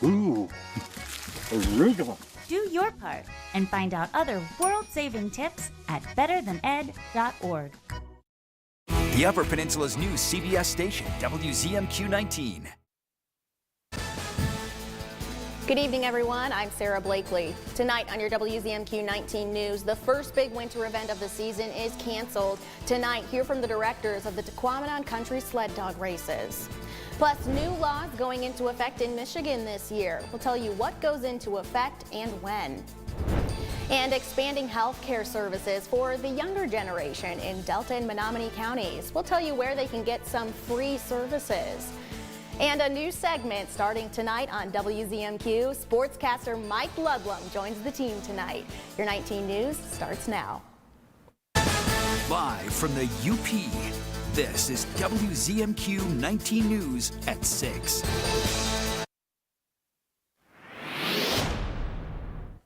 Ooh, arugula. Do your part and find out other world-saving tips at betterthaned.org. The Upper Peninsula's new CBS station, WZMQ 19. Good evening, everyone. I'm Sarah Blakely. Tonight on your WZMQ 19 News, the first big winter event of the season is canceled. Tonight, hear from the directors of the Tequamanon Country Sled Dog Races. Plus, new laws going into effect in Michigan this year. We'll tell you what goes into effect and when. And expanding health care services for the younger generation in Delta and Menominee counties. We'll tell you where they can get some free services. And a new segment starting tonight on WZMQ. Sportscaster Mike Ludlum joins the team tonight. Your 19 News starts now. Live from the UP, this is WZMQ 19 News at 6.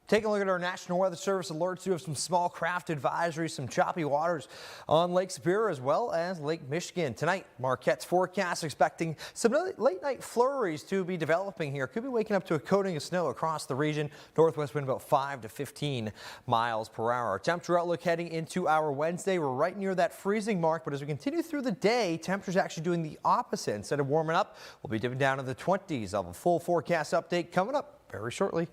Taking a look at our National Weather Service alerts, we have some small craft advisories, some choppy waters on Lake Superior as well as Lake Michigan. Tonight, Marquette's forecast expecting some late night flurries to be developing here. Could be waking up to a coating of snow across the region. Northwest wind about 5 to 15 miles per hour. Our temperature outlook heading into our Wednesday. We're right near that freezing mark, but as we continue through the day, temperatures actually doing the opposite. Instead of warming up, we'll be dipping down to the 20s. I'll have a full forecast update coming up very shortly.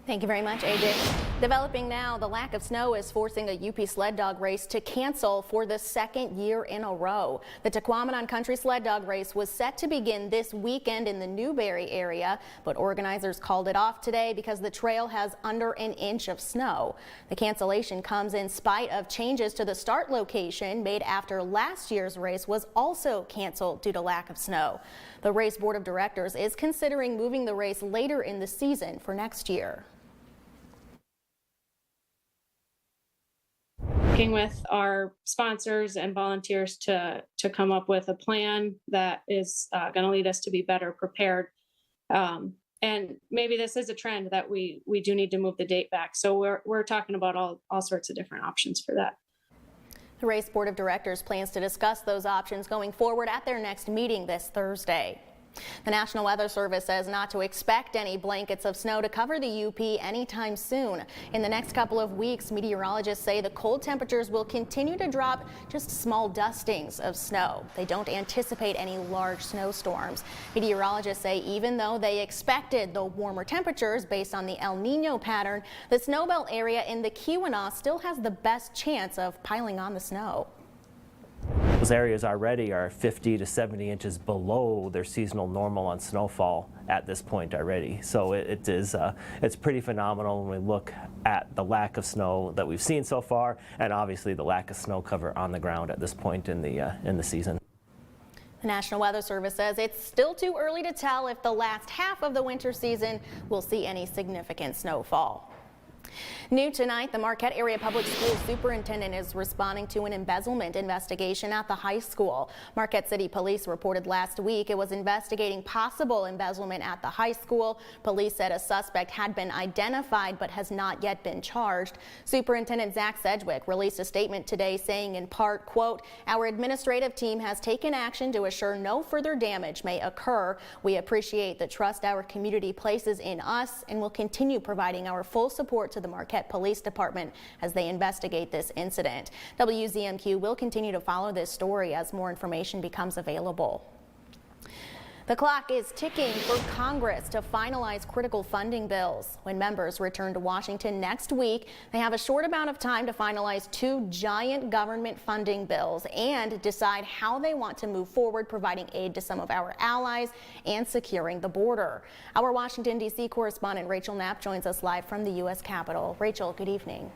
Thank you very much, AJ. Developing now, the lack of snow is forcing a UP sled dog race to cancel for the second year in a row. The Tequamanon Country Sled Dog Race was set to begin this weekend in the Newberry area, but organizers called it off today because the trail has under an inch of snow. The cancellation comes in spite of changes to the start location made after last year's race was also canceled due to lack of snow. The race board of directors is considering moving the race later in the season for next year. Working with our sponsors and volunteers to come up with a plan that is going to lead us to be better prepared. And maybe this is a trend that we do need to move the date back. So we're talking about all sorts of different options for that. The race board of directors plans to discuss those options going forward at their next meeting this Thursday. The National Weather Service says not to expect any blankets of snow to cover the UP anytime soon. In the next couple of weeks, meteorologists say the cold temperatures will continue to drop just small dustings of snow. They don't anticipate any large snowstorms. Meteorologists say even though they expected the warmer temperatures based on the El Nino pattern, the snowbelt area in the Keweenaw still has the best chance of piling on the snow. Those areas already are 50 to 70 inches below their seasonal normal on snowfall at this point already. So it's pretty phenomenal when we look at the lack of snow that we've seen so far, and obviously the lack of snow cover on the ground at this point in the season. The National Weather Service says it's still too early to tell if the last half of the winter season will see any significant snowfall. New tonight, the Marquette Area Public School Superintendent is responding to an embezzlement investigation at the high school. Marquette City Police reported last week it was investigating possible embezzlement at the high school. Police said a suspect had been identified but has not yet been charged. Superintendent Zach Sedgwick released a statement today saying in part, quote, "Our administrative team has taken action to assure no further damage may occur. We appreciate the trust our community places in us and will continue providing our full support to the Marquette Police Department as they investigate this incident." WZMQ will continue to follow this story as more information becomes available. The clock is ticking for Congress to finalize critical funding bills. When members return to Washington next week, they have a short amount of time to finalize two giant government funding bills and decide how they want to move forward providing aid to some of our allies and securing the border. Our Washington, D.C. correspondent Rachel Knapp joins us live from the U.S. Capitol. Rachel, good evening.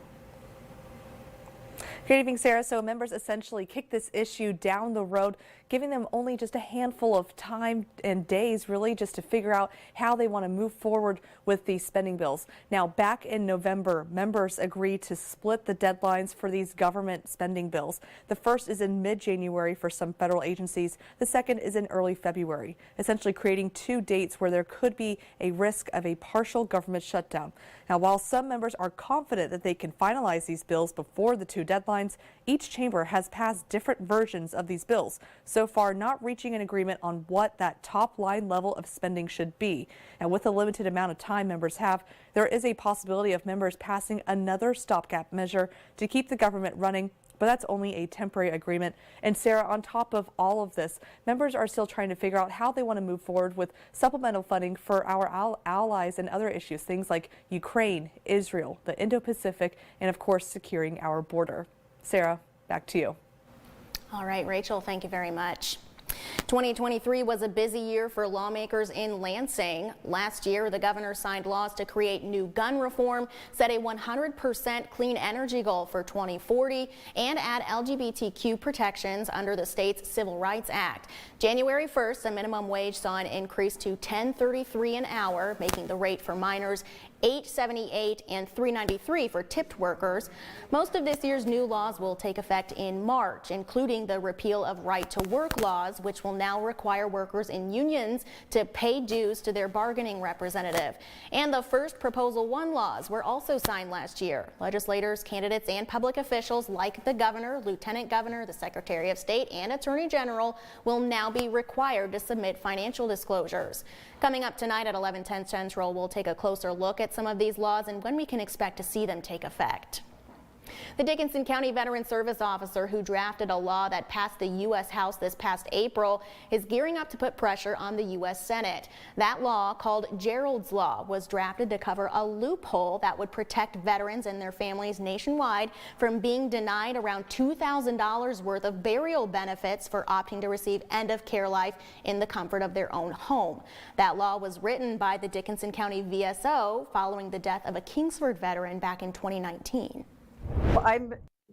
Good evening, Sarah. So members essentially kicked this issue down the road, giving them only just a handful of time and days really just to figure out how they want to move forward with these spending bills. Now, back in November, members agreed to split the deadlines for these government spending bills. The first is in mid-January for some federal agencies. The second is in early February, essentially creating two dates where there could be a risk of a partial government shutdown. Now, while some members are confident that they can finalize these bills before the two deadlines, deadlines, each chamber has passed different versions of these bills, so far not reaching an agreement on what that top line level of spending should be. And with the limited amount of time members have, there is a possibility of members passing another stopgap measure to keep the government running, but that's only a temporary agreement. And Sarah, on top of all of this, members are still trying to figure out how they want to move forward with supplemental funding for our allies and other issues, things like Ukraine, Israel, the Indo-Pacific, and of course, securing our border. Sarah, back to you. All right, Rachel, thank you very much. 2023 was a busy year for lawmakers in Lansing. Last year, the governor signed laws to create new gun reform, set a 100% clean energy goal for 2040, and add LGBTQ protections under the state's Civil Rights Act. January 1st, the minimum wage saw an increase to $10.33 an hour, making the rate for minors $8.78 and $3.93 for tipped workers. Most of this year's new laws will take effect in March, including the repeal of right-to-work laws, which will now require workers in unions to pay dues to their bargaining representative. And the first Proposal 1 laws were also signed last year. Legislators, candidates, and public officials like the governor, lieutenant governor, the secretary of state, and attorney general will now be required to submit financial disclosures. Coming up tonight at 11:10 Central, we'll take a closer look at some of these laws and when we can expect to see them take effect. The Dickinson County Veteran Service officer who drafted a law that passed the U.S. House this past April is gearing up to put pressure on the U.S. Senate. That law, called Gerald's Law, was drafted to cover a loophole that would protect veterans and their families nationwide from being denied around $2,000 worth of burial benefits for opting to receive end-of-care life in the comfort of their own home. That law was written by the Dickinson County VSO following the death of a Kingsford veteran back in 2019. I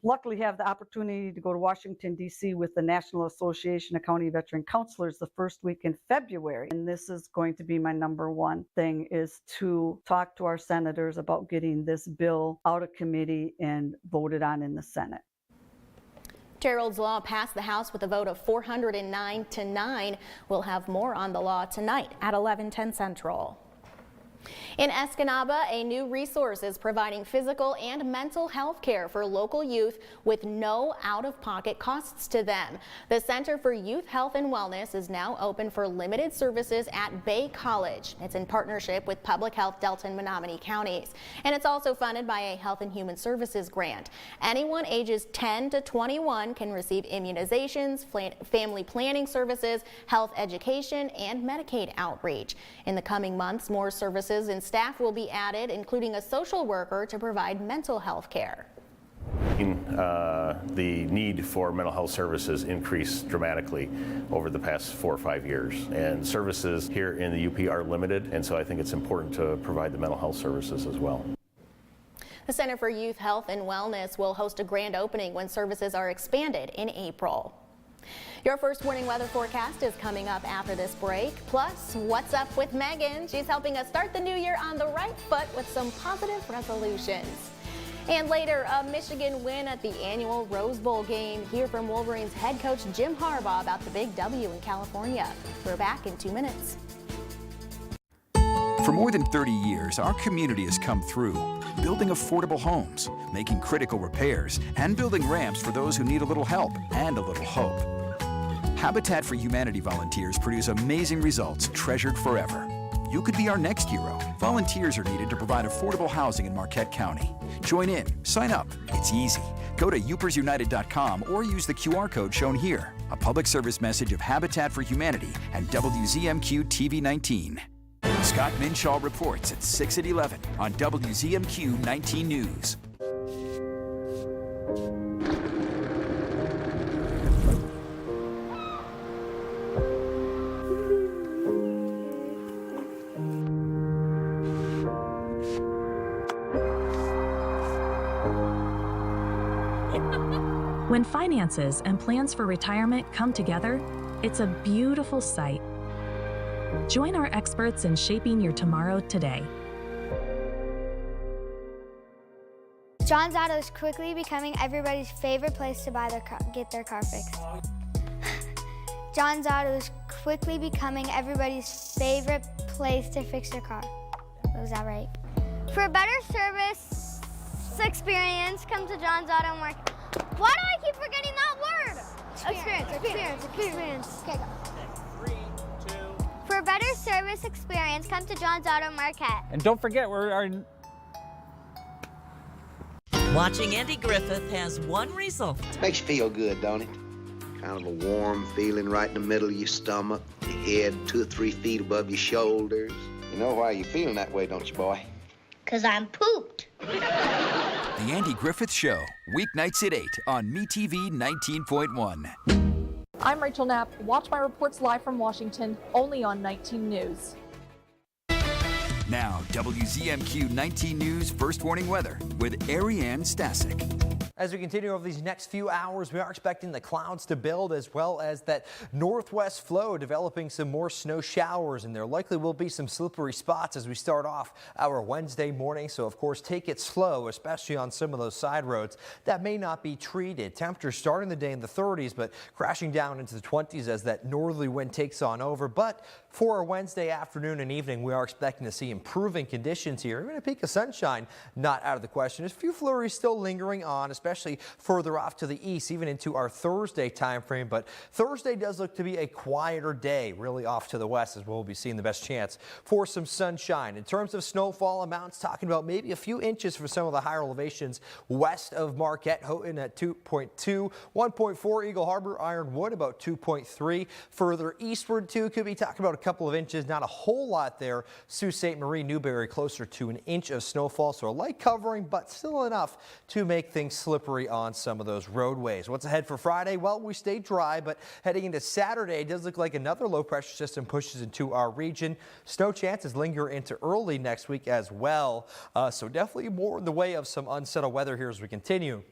luckily have the opportunity to go to Washington, D.C. with the National Association of County Veteran Counselors the first week in February. And this is going to be my number one thing, is to talk to our senators about getting this bill out of committee and voted on in the Senate. Gerald's Law passed the House with a vote of 409 to 9. We'll have more on the law tonight at 11:10 Central. In Escanaba, a new resource is providing physical and mental health care for local youth with no out-of-pocket costs to them. The Center for Youth Health and Wellness is now open for limited services at Bay College. It's in partnership with Public Health Delta and Menominee counties. And it's also funded by a Health and Human Services grant. Anyone ages 10 to 21 can receive immunizations, family planning services, health education, and Medicaid outreach. In the coming months, more services and staff will be added, including a social worker to provide mental health care. The need for mental health services increased dramatically over the past 4 or 5 years, and services here in the UP are limited, and so I think it's important to provide the mental health services as well. The Center for Youth Health and Wellness will host a grand opening when services are expanded in April. Your first warning weather forecast is coming up after this break. Plus, what's up with Megan? She's helping us start the new year on the right foot with some positive resolutions. And later, a Michigan win at the annual Rose Bowl game. Hear from Wolverines head coach Jim Harbaugh about the big W in California. We're back in 2 minutes. For more than 30 years, our community has come through, building affordable homes, making critical repairs, and building ramps for those who need a little help and a little hope. Habitat for Humanity volunteers produce amazing results treasured forever. You could be our next hero. Volunteers are needed to provide affordable housing in Marquette County. Join in, sign up, it's easy. Go to upersunited.com or use the QR code shown here. A public service message of Habitat for Humanity and WZMQ TV 19. Scott Minshaw reports at 6 at 11 on WZMQ 19 News. When finances and plans for retirement come together, it's a beautiful sight. Join our experts in shaping your tomorrow today. John's Auto is quickly becoming everybody's favorite place to get their car fixed. John's Auto is quickly becoming everybody's favorite place to fix their car. Was that right? For a better service experience, come to John's Auto Why do I keep forgetting that word? Experience. Okay, go. 3, 2. For a better service experience, come to John's Auto Marquette. And don't forget, Watching Andy Griffith has one result. Makes you feel good, don't it? Kind of a warm feeling right in the middle of your stomach, your head 2 or 3 feet above your shoulders. You know why you're feeling that way, don't you, boy? 'Cause I'm pooped. The Andy Griffith Show, weeknights at 8 on MeTV 19.1. I'm Rachel Knapp. Watch my reports live from Washington, only on 19 News. Now, WZMQ 19 News First Warning Weather with Ariane Stasic. As we continue over these next few hours, we are expecting the clouds to build as well as that northwest flow developing some more snow showers, and there likely will be some slippery spots as we start off our Wednesday morning. So, of course, take it slow, especially on some of those side roads that may not be treated. Temperatures starting the day in the 30s, but crashing down into the 20s as that northerly wind takes on over. But for our Wednesday afternoon and evening, we are expecting to see improving conditions here. Even a peak of sunshine not out of the question. There's a few flurries still lingering on, especially further off to the east, even into our Thursday time frame. But Thursday does look to be a quieter day, really off to the west, as we'll be seeing the best chance for some sunshine. In terms of snowfall amounts, talking about maybe a few inches for some of the higher elevations west of Marquette. Houghton at 2.2, 1.4 Eagle Harbor, Ironwood about 2.3. Further eastward too, could be talking about a couple of inches, not a whole lot there. Sault Ste. Marie, Newberry closer to an inch of snowfall, so a light covering, but still enough to make things slippery on some of those roadways. What's ahead for Friday? Well, we stay dry, but heading into Saturday, it does look like another low pressure system pushes into our region. Snow chances linger into early next week as well. So definitely more in the way of some unsettled weather here as we continue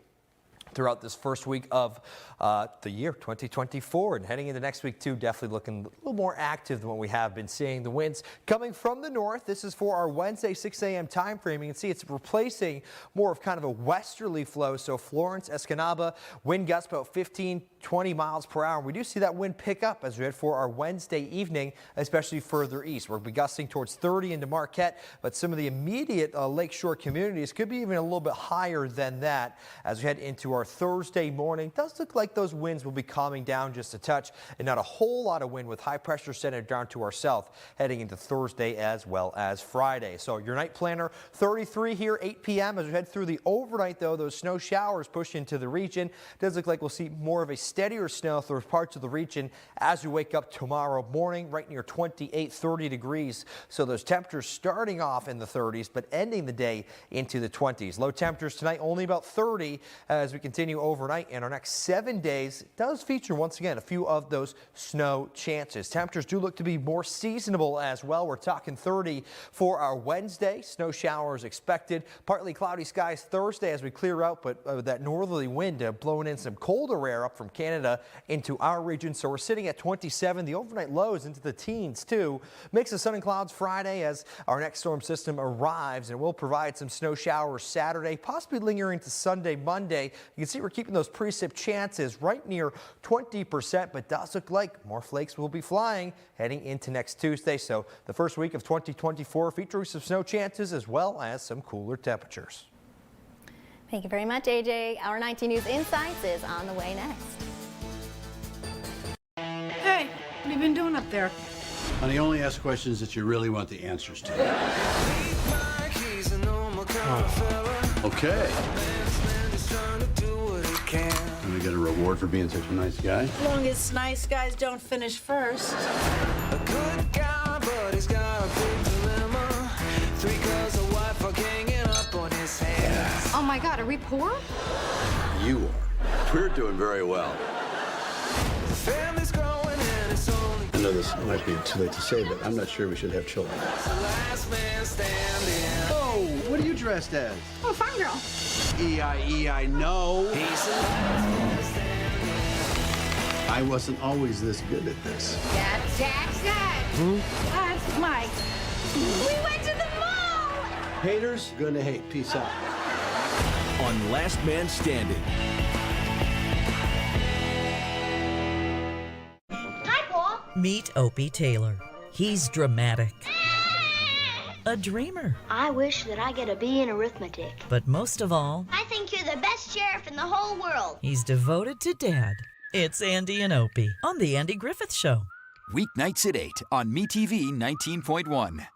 throughout this first week of the year 2024, and heading into next week too, definitely looking a little more active than what we have been seeing. The winds coming from the north. This is for our Wednesday 6 a.m. time frame. You can see it's replacing more of kind of a westerly flow. So Florence, Escanaba, wind gusts about 15-20 miles per hour. We do see that wind pick up as we head for our Wednesday evening, especially further east. We'll be gusting towards 30 into Marquette, but some of the immediate lakeshore communities could be even a little bit higher than that as we head into our Thursday morning. It does look like those winds will be calming down just a touch, and not a whole lot of wind with high pressure centered down to our south heading into Thursday as well as Friday. So your night planner 33 here 8 p.m. as we head through the overnight, though those snow showers push into the region. It does look like we'll see more of a steadier snow through parts of the region as we wake up tomorrow morning, right near 28-30 degrees. So those temperatures starting off in the 30s but ending the day into the 20s. Low temperatures tonight only about 30 as we continue overnight, and our next 7 days does feature once again a few of those snow chances. Temperatures do look to be more seasonable as well. We're talking 30 for our Wednesday. Snow showers expected. Partly cloudy skies Thursday as we clear out, but that northerly wind blowing in some colder air up from Canada into our region. So we're sitting at 27. The overnight lows into the teens too. Mix of sun and clouds Friday as our next storm system arrives, and will provide some snow showers Saturday, possibly lingering to Sunday, Monday. You can see we're keeping those precip chances right near 20%, but does look like more flakes will be flying heading into next Tuesday. So the first week of 2024 featuring some snow chances as well as some cooler temperatures. Thank you very much, AJ. Our 19 News Insights is on the way next. Hey, what have you been doing up there? Honey, only ask questions that you really want the answers to. Okay. Can we get a reward for being such a nice guy? As long as nice guys don't finish first. A good guy, but he's got a big dilemma. 3 girls, a wife, are hanging up on his hands. Oh my God, are we poor? You are. We're doing very well. The family's growing and it's only. I know this might be too late to say, but I'm not sure we should have children. The last man standing. Oh, what are you dressed as? Oh, a farm girl. E-I-E-I know. He's the last man standing. I wasn't always this good at this. That's Jackson. Who? That's Mike. We went to the mall. Haters gonna hate. Peace out. On Last Man Standing. Hi, Paul. Meet Opie Taylor. He's dramatic. a dreamer. I wish that I get a B in arithmetic. But most of all, I think you're the best sheriff in the whole world. he's devoted to Dad. It's Andy and Opie on The Andy Griffith Show. Weeknights at 8 on MeTV 19.1.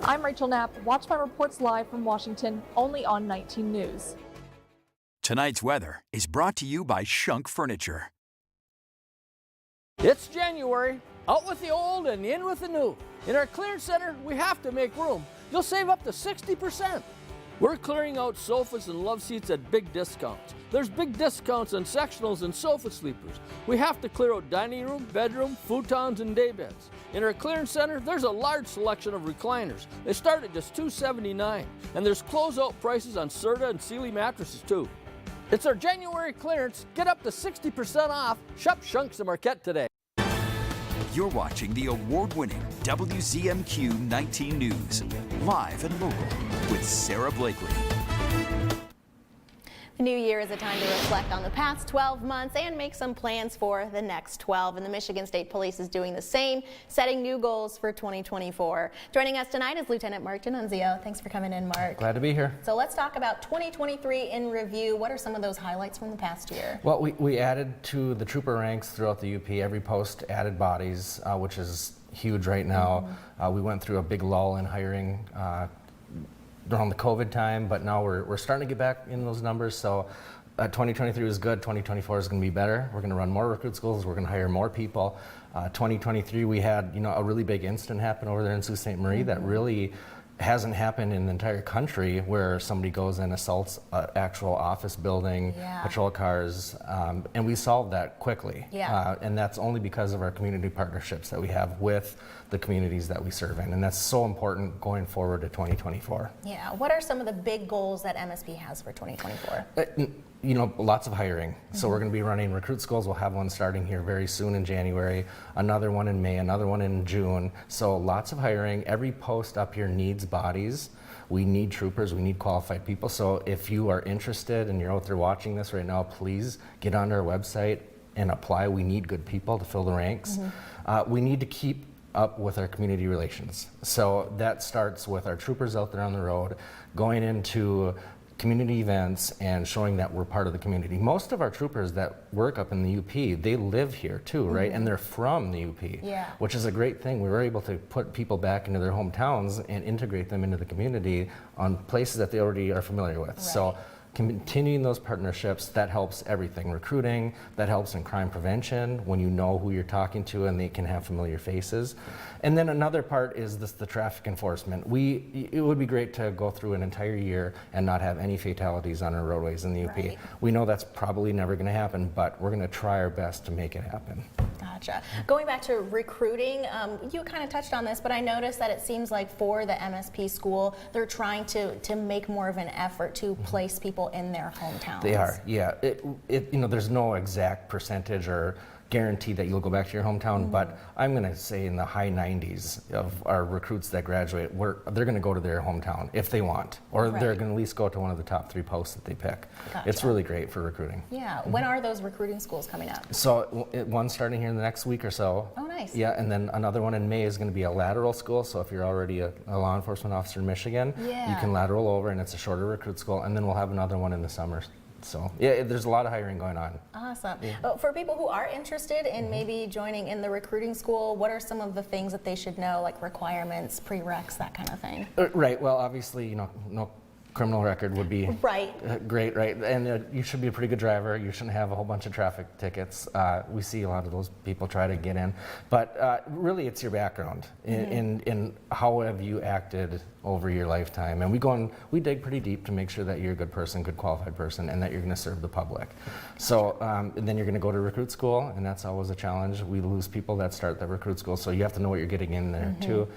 I'm Rachel Knapp. Watch my reports live from Washington, only on 19 News. Tonight's weather is brought to you by Shunk Furniture. It's January. Out with the old and in with the new. In our clearance center, we have to make room. You'll save up to 60%. We're clearing out sofas and love seats at big discounts. There's big discounts on sectionals and sofa sleepers. We have to clear out dining room, bedroom, futons, and day beds. In our clearance center, there's a large selection of recliners. They start at just $279, and there's closeout prices on Serta and Sealy mattresses too. It's our January clearance. Get up to 60% off. Shop Shunks and Marquette today. You're watching the award-winning WZMQ 19 News, live and local with Sarah Blakely. The new year is a time to reflect on the past 12 months and make some plans for the next 12. And the Michigan State Police is doing the same, setting new goals for 2024. Joining us tonight is Lieutenant Mark D'Annunzio. Thanks for coming in, Mark. Glad to be here. So let's talk about 2023 in review. What are some of those highlights from the past year? Well, we added to the trooper ranks throughout the UP. Every post added bodies, which is huge right now. We went through a big lull in hiring around the COVID time, but now we're starting to get back in those numbers. So 2023 was good. 2024 is going to be better. We're going to run more recruit schools. We're going to hire more people. 2023 we had a really big incident happen over there in Sault Ste. Marie that really hasn't happened in the entire country, where somebody goes and assaults an actual office building, patrol cars, and we solved that quickly. And that's only because of our community partnerships that we have with the communities that we serve in, and that's so important going forward to 2024. Yeah, what are some of the big goals that MSP has for 2024? Lots of hiring. So we're going to be running recruit schools. We'll have one starting here very soon in January, another one in May, another one in June. So lots of hiring. Every post up here needs bodies. We need troopers. We need qualified people. So if you are interested and you're out there watching this right now, please get onto our website and apply. We need good people to fill the ranks. We need to keep up with our community relations. So that starts with our troopers out there on the road, going into community events and showing that we're part of the community. Most of our troopers that work up in the UP, they live here too, right? And they're from the UP, which is a great thing. We were able to put people back into their hometowns and integrate them into the community on places that they already are familiar with. So continuing those partnerships, that helps everything. Recruiting, that helps in crime prevention when you know who you're talking to and they can have familiar faces. And then another part is the traffic enforcement. It would be great to go through an entire year and not have any fatalities on our roadways in the UP. We know that's probably never going to happen, but we're going to try our best to make it happen. Gotcha. Going back to recruiting, you kind of touched on this, but I noticed that it seems like for the MSP school, they're trying to make more of an effort to place people in their hometowns. They are, yeah. There's no exact percentage or guarantee that you'll go back to your hometown, but I'm going to say in the high 90s of our recruits that graduate, they're going to go to their hometown if they want, or they're going to at least go to one of the top 3 posts that they pick. It's really great for recruiting. Yeah. When are those recruiting schools coming up? So one's starting here in the next week or so. Oh, nice. Yeah, and then another one in May is going to be a lateral school. So if you're already a law enforcement officer in Michigan, you can lateral over, and it's a shorter recruit school. And then we'll have another one in the summer. So yeah, there's a lot of hiring going on. Awesome. Yeah. For people who are interested in maybe joining in the recruiting school, what are some of the things that they should know, like requirements, prereqs, that kind of thing? Right. Well, obviously, no criminal record would be great, right? And you should be a pretty good driver. You shouldn't have a whole bunch of traffic tickets. We see a lot of those people try to get in, but really it's your background in how have you acted over your lifetime. And we dig pretty deep to make sure that you're a good person, good qualified person, and that you're going to serve the public. So and then you're going to go to recruit school, and that's always a challenge. We lose people that start the recruit school, so you have to know what you're getting in there too.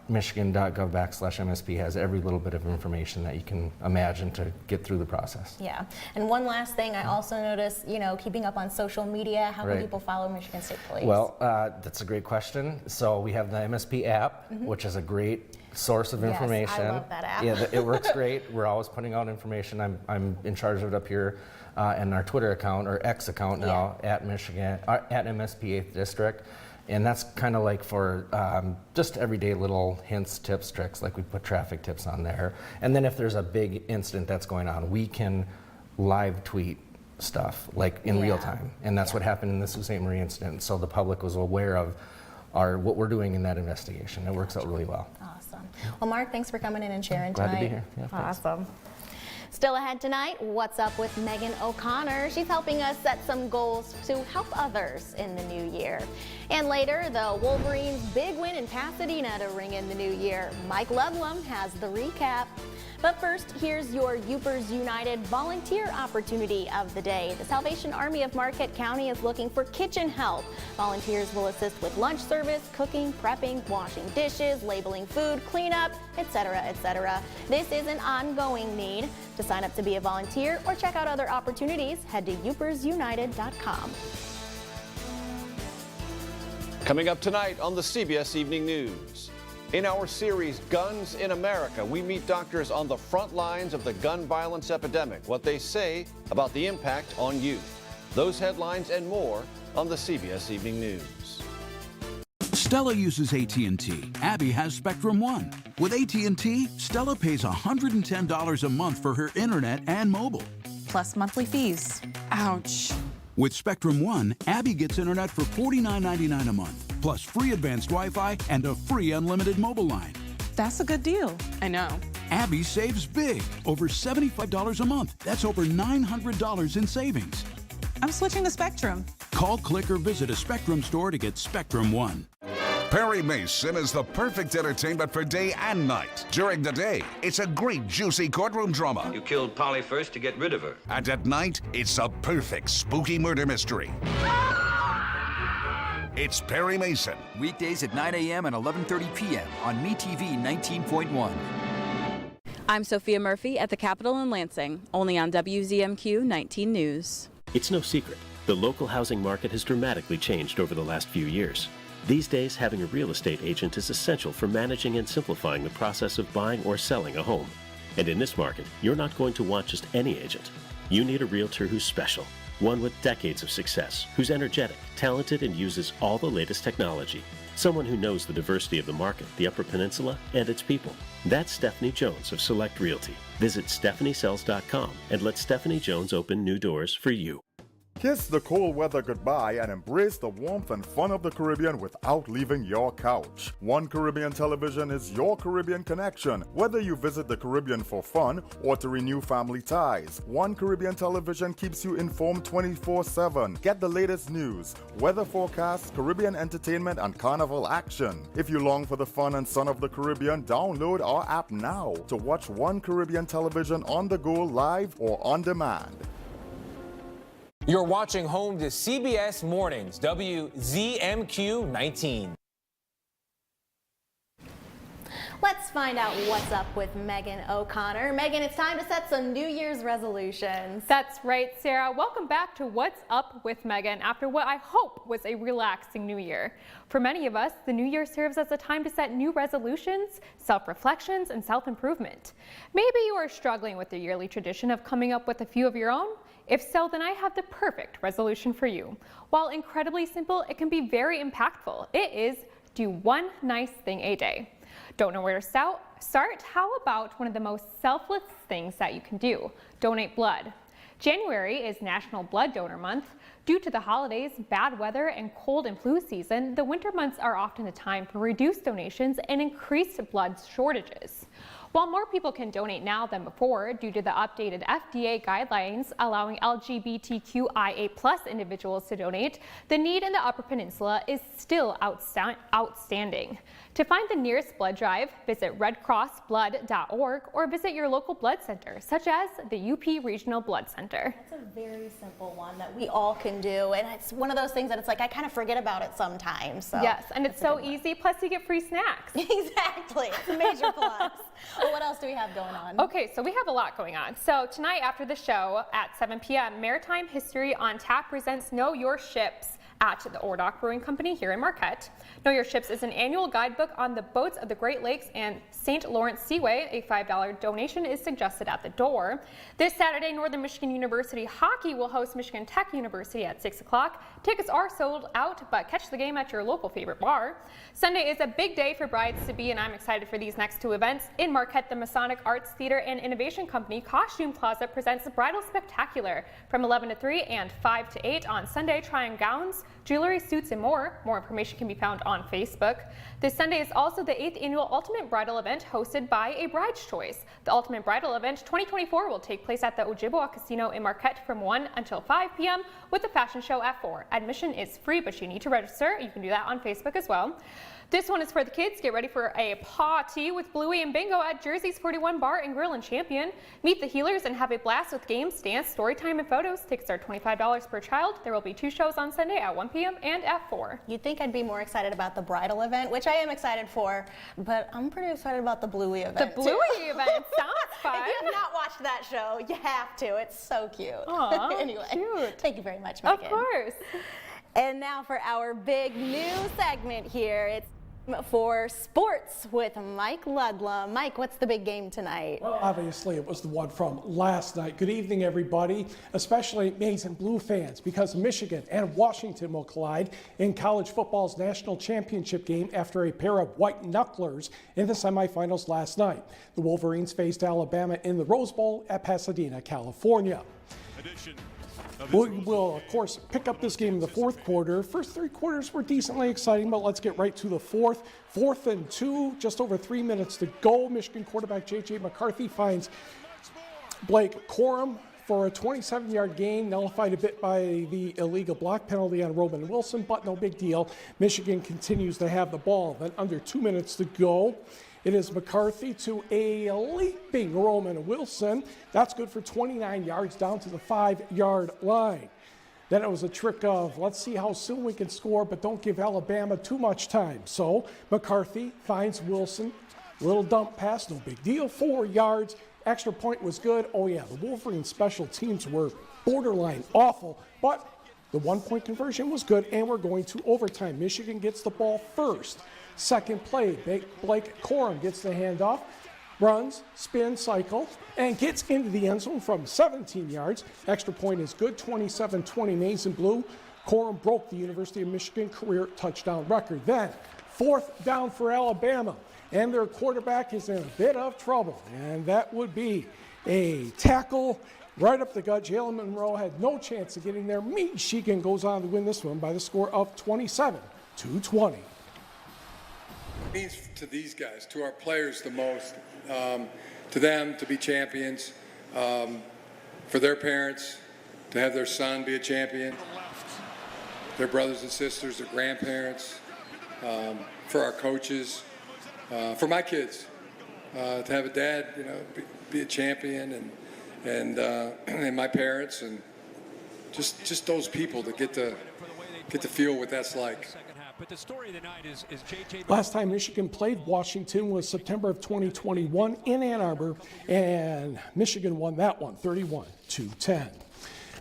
Michigan.gov/MSP has every little bit of information that you can imagine to get through the process. Yeah, and one last thing, I also noticed, keeping up on social media, how can people follow Michigan State Police? Well, that's a great question. So we have the MSP app, which is a great source of information. I love that app. Yeah, it works great. We're always putting out information. I'm in charge of it up here, and our Twitter account or X account now at Michigan at MSP 8th District. And that's kind of like for just everyday little hints, tips, tricks, like we put traffic tips on there. And then if there's a big incident that's going on, we can live tweet stuff like in real time. And that's what happened in the Sault Ste. Marie incident. So the public was aware of what we're doing in that investigation. It works out really well. Awesome. Well, Mark, thanks for coming in and sharing tonight. Glad to be here. Yeah, thanks. Awesome. Still ahead tonight, what's up with Megan O'Connor? She's helping us set some goals to help others in the new year. And later, the Wolverines' big win in Pasadena to ring in the new year. Mike Ludlum has the recap. But first, here's your Upers United volunteer opportunity of the day. The Salvation Army of Marquette County is looking for kitchen help. Volunteers will assist with lunch service, cooking, prepping, washing dishes, labeling food, cleanup, etc., etc. This is an ongoing need. To sign up to be a volunteer or check out other opportunities, head to upersunited.com. Coming up tonight on the CBS Evening News. In our series, Guns in America, we meet doctors on the front lines of the gun violence epidemic, what they say about the impact on youth. Those headlines and more on the CBS Evening News. Stella uses AT&T. Abby has Spectrum One. With AT&T, Stella pays $110 a month for her internet and mobile. Plus monthly fees. Ouch. With Spectrum One, Abby gets internet for $49.99 a month, plus free advanced Wi-Fi and a free unlimited mobile line. That's a good deal. I know. Abby saves big, over $75 a month. That's over $900 in savings. I'm switching to Spectrum. Call, click, or visit a Spectrum store to get Spectrum One. Perry Mason is the perfect entertainment for day and night. During the day, it's a great, juicy courtroom drama. You killed Polly first to get rid of her. And at night, it's a perfect, spooky murder mystery. It's Perry Mason. Weekdays at 9 a.m. and 11:30 p.m. on MeTV 19.1. I'm Sophia Murphy at the Capitol in Lansing, only on WZMQ 19 News. It's no secret. The local housing market has dramatically changed over the last few years. These days, having a real estate agent is essential for managing and simplifying the process of buying or selling a home. And in this market, you're not going to want just any agent. You need a realtor who's special, one with decades of success, who's energetic, talented, and uses all the latest technology. Someone who knows the diversity of the market, the Upper Peninsula, and its people. That's Stephanie Jones of Select Realty. Visit stephaniesells.com and let Stephanie Jones open new doors for you. Kiss the cold weather goodbye and embrace the warmth and fun of the Caribbean without leaving your couch. One Caribbean Television is your Caribbean connection. Whether you visit the Caribbean for fun or to renew family ties, One Caribbean Television keeps you informed 24/7. Get the latest news, weather forecasts, Caribbean entertainment, and carnival action. If you long for the fun and sun of the Caribbean, download our app now to watch One Caribbean Television on the go, live or on demand. You're watching home to CBS Mornings, WZMQ 19. Let's find out what's up with Megan O'Connor. Megan, it's time to set some New Year's resolutions. That's right, Sarah. Welcome back to What's Up with Megan after what I hope was a relaxing new year. For many of us, the new year serves as a time to set new resolutions, self-reflections, and self-improvement. Maybe you are struggling with the yearly tradition of coming up with a few of your own. If so, then I have the perfect resolution for you. While incredibly simple, it can be very impactful. It is do one nice thing a day. Don't know where to start? How about one of the most selfless things that you can do? Donate blood. January is National Blood Donor Month. Due to the holidays, bad weather, and cold and flu season, the winter months are often a time for reduced donations and increased blood shortages. While more people can donate now than before due to the updated FDA guidelines allowing LGBTQIA+ individuals to donate, the need in the Upper Peninsula is still outstanding. To find the nearest blood drive, visit redcrossblood.org or visit your local blood center, such as the UP Regional Blood Center. That's a very simple one that we all can do, and it's one of those things that it's like I kind of forget about it sometimes. So yes, and it's so easy, plus you get free snacks. Exactly, it's a major plus. Well, what else do we have going on? Okay, so we have a lot going on. So tonight after the show at 7 p.m., Maritime History on Tap presents Know Your Ships at the Ordock Brewing Company here in Marquette. Know Your Ships is an annual guidebook on the boats of the Great Lakes and St. Lawrence Seaway. A $5 donation is suggested at the door. This Saturday, Northern Michigan University Hockey will host Michigan Tech University at 6 o'clock. Tickets are sold out, but catch the game at your local favorite bar. Sunday is a big day for brides-to-be, and I'm excited for these next two events. In Marquette, the Masonic Arts Theater and Innovation Company Costume Plaza presents the Bridal Spectacular from 11 to 3 and 5 to 8 on Sunday. Try on gowns, jewelry, suits, and more. More information can be found on Facebook. This Sunday is also the 8th annual Ultimate Bridal event hosted by A Bride's Choice. The Ultimate Bridal event 2024 will take place at the Ojibwa Casino in Marquette from 1 until 5 p.m. with the fashion show at 4. Admission is free, but you need to register. You can do that on Facebook as well. This one is for the kids. Get ready for a party with Bluey and Bingo at Jersey's 41 Bar and Grill in Champion. Meet the Healers and have a blast with games, dance, story time, and photos. Tickets are $25 per child. There will be 2 shows on Sunday at 1 p.m. and at 4. You'd think I'd be more excited about the bridal event, which I am excited for, but I'm pretty excited about the Bluey event. The Bluey event sounds fun. If you have not watched that show, you have to. It's so cute. Aww, anyway, cute. Thank you very much, Megan. Of course. And now for our big news segment here. It's for sports with Mike Ludlam. Mike, what's the big game tonight? Well, obviously it was the one from last night. Good evening, everybody, especially Maize and Blue fans, because Michigan and Washington will collide in college football's national championship game after a pair of white knucklers in the semifinals last night. The Wolverines faced Alabama in the Rose Bowl at Pasadena, California. We will, of course, pick up this game in the fourth quarter. First 3 quarters were decently exciting, but let's get right to the fourth. 4th and 2, just over 3 minutes to go. Michigan quarterback J.J. McCarthy finds Blake Corum for a 27-yard gain, nullified a bit by the illegal block penalty on Roman Wilson, but no big deal. Michigan continues to have the ball. Then under 2 minutes to go, it is McCarthy to a leaping Roman Wilson. That's good for 29 yards down to the 5-yard line. Then it was a trick of, let's see how soon we can score, but don't give Alabama too much time. So McCarthy finds Wilson. Little dump pass, no big deal. 4 yards. Extra point was good. Oh yeah, the Wolverine special teams were borderline awful, but the 1-point conversion was good, and we're going to overtime. Michigan gets the ball first. Second play, Blake Corum gets the handoff, runs, spin, cycle, and gets into the end zone from 17 yards. Extra point is good, 27-20 Maize and Blue. Corum broke the University of Michigan career touchdown record. Then, 4th down for Alabama, and their quarterback is in a bit of trouble, and that would be a tackle right up the gut. Jalen Monroe had no chance of getting there. Michigan goes on to win this one by the score of 27-20. It means to these guys, to our players the most, to them to be champions, for their parents to have their son be a champion, their brothers and sisters, their grandparents, for our coaches, for my kids, to have a dad, be a champion, and my parents, and just those people that get to feel what that's like. But the story of the night is J.J. Last time Michigan played Washington was September of 2021 in Ann Arbor, and Michigan won that one 31-10.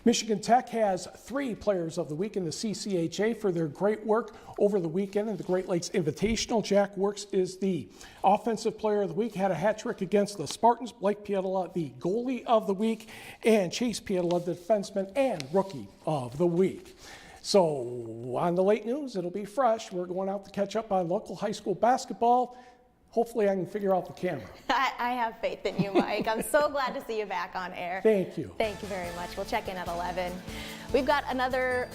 Michigan Tech has 3 players of the week in the CCHA for their great work over the weekend in the Great Lakes Invitational. Jack Works is the offensive player of the week, had a hat trick against the Spartans. Blake Pietola, the goalie of the week, and Chase Pietola, the defenseman and rookie of the week. So on the late news, it'll be fresh. We're going out to catch up on local high school basketball. Hopefully I can figure out the camera. I have faith in you, Mike. I'm so glad to see you back on air. Thank you. Thank you very much. We'll check in at 11. We've got another,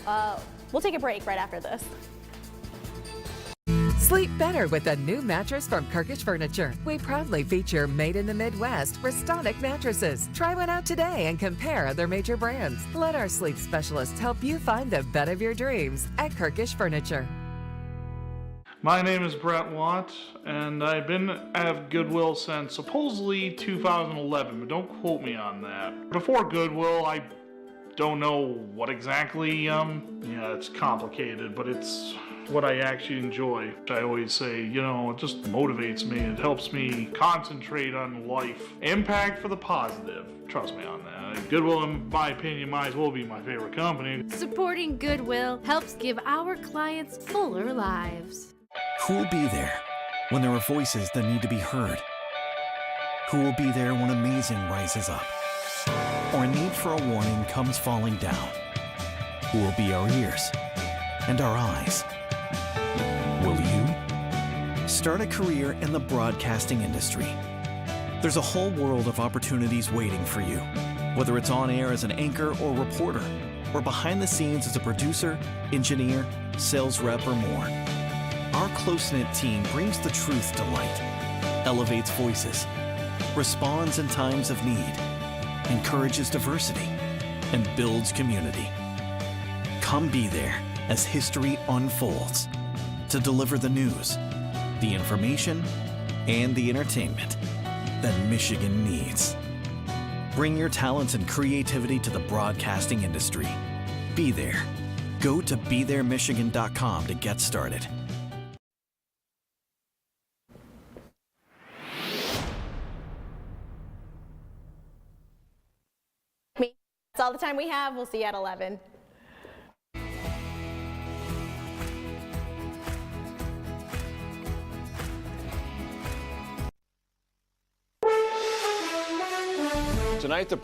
we'll take a break right after this. Sleep better with a new mattress from Kirkish Furniture. We proudly feature Made in the Midwest Restonic mattresses. Try one out today and compare other major brands. Let our sleep specialists help you find the bed of your dreams at Kirkish Furniture. My name is Brett Watt, and I've been at Goodwill since supposedly 2011, but don't quote me on that. Before Goodwill, I don't know what exactly, yeah, it's complicated, but it's what I actually enjoy. I always say, you know, it just motivates me. It helps me concentrate on life. Impact for the positive. Trust me on that. Goodwill, in my opinion, might as well be my favorite company. Supporting Goodwill helps give our clients fuller lives. Who will be there when there are voices that need to be heard? Who will be there when amazing rises up? Or a need for a warning comes falling down? Who will be our ears and our eyes? Will you? Start a career in the broadcasting industry. There's a whole world of opportunities waiting for you, whether it's on air as an anchor or reporter, or behind the scenes as a producer, engineer, sales rep, or more. Our close-knit team brings the truth to light, elevates voices, responds in times of need, encourages diversity, and builds community. Come be there as history unfolds to deliver the news, the information, and the entertainment that Michigan needs. Bring your talents and creativity to the broadcasting industry. Be there. Go to BeThereMichigan.com to get started. That's all the time we have. We'll see you at 11. Tonight, the